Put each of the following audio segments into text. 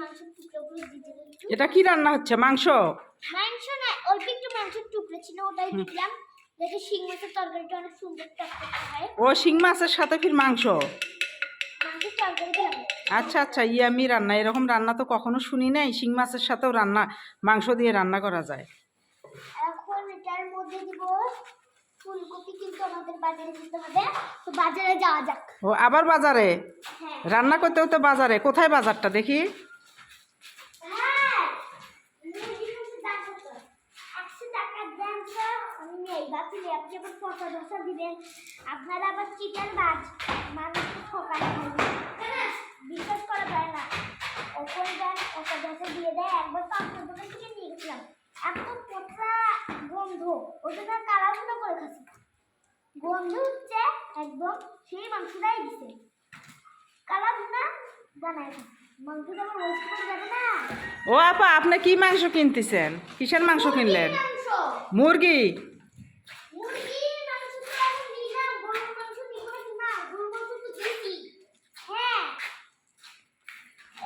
মাংসের টুকরোগুলো দিয়ে দিলাম। এটা কি রান্না হচ্ছে? মাংস? মাংস না, অল্প একটু মাংসের টুকরো ছিল, ওটাই দিলাম। দেখে শিং মাছের তরকারিটা অনেক সুন্দর টকটকে হয়। ও শিং মাছের সাথে ফির মাংস? মাংসের তরকারি দিলাম। আচ্ছা আচ্ছা, ইয়ামি রান্না। এরকম রান্না তো কখনো শুনি নাই, শিং মাছের সাথেও রান্না, মাংস দিয়ে রান্না করা যায়। এখন এটার মধ্যে দিব ফুলকপি, কিন্তু আমাদের বাজারে যেতে হবে, তো বাজারে যাওয়া যাক। ও আবার বাজারে? হ্যাঁ রান্না করতে হতে বাজারে? কোথায় বাজারটা দেখি? হ্যাঁ, মুরগির মাংসের দাম কত? 100 টাকার দাম তো আমি নেই, ভাবছিলাম আপনি যখন 50 দিবেন, আপনারা আবার চিকেন বাজ মানুষকে ঠকায় খাবেন, বিশ্বাস করা যায় না। ওপরে দেন 50 দিয়ে দেয়। একবার তো আপনার দোকান থেকে নিয়ে গেছিলাম, এত পোকা গন্ধ, ওটা না কালাগুলো করে খাচ্ছি, গন্ধ হচ্ছে একদম, সেই মাংসটাই দিছে কালাগুনা বানায় খাচ্ছি। মাংসটা আবার ওয়েস্ট করে যাবে না। ও আপা, আপনি কি মাংস কিনতেছেন? কিসের মাংস কিনলেন? মাংস, মুরগি? মুরগির মাংস তো এখন নিলাম, গরুর মাংস নিব না, গরুর মাংস তো দিছি। হ্যাঁ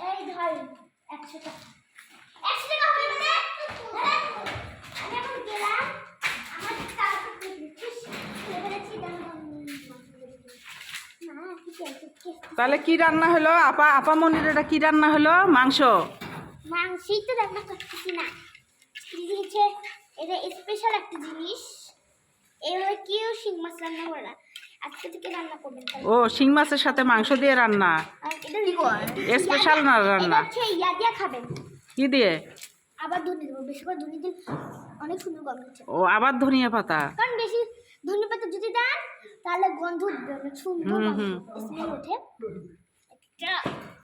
এই ধর 100 টাকা, 100 টাকা হবে না। আমি এখন গেলাম, আমার টাকা দিচ্ছিস ফেলেছি দাম না, ঠিক আছে। তাহলে কি রান্না হলো আপা? আপা মনির এটা কি রান্না হলো? মাংস? মাংসই তো রান্না করতেছি না, দিয়েছে এটা স্পেশাল একটা জিনিস, এভাবে কেউ শিং মাছ রান্না করে না, আজকে থেকে রান্না করবেন। ও শিং মাছের সাথে মাংস দিয়ে রান্না, আর এটা দিব স্পেশাল না রান্না? এটা হচ্ছে ইয়া দিয়ে খাবেন। কি দিয়ে? আবার ধনে দেবো, বেশি করে ধনে দিলে অনেক সুন্দর গন্ধ হচ্ছে। ও আবার ধনিয়া পাতা? কারণ বেশি ধনে পাতা যদি দেন তাহলে গন্ধ উঠবে, অনেক সুন্দর গন্ধ স্মেল ওঠে। এটা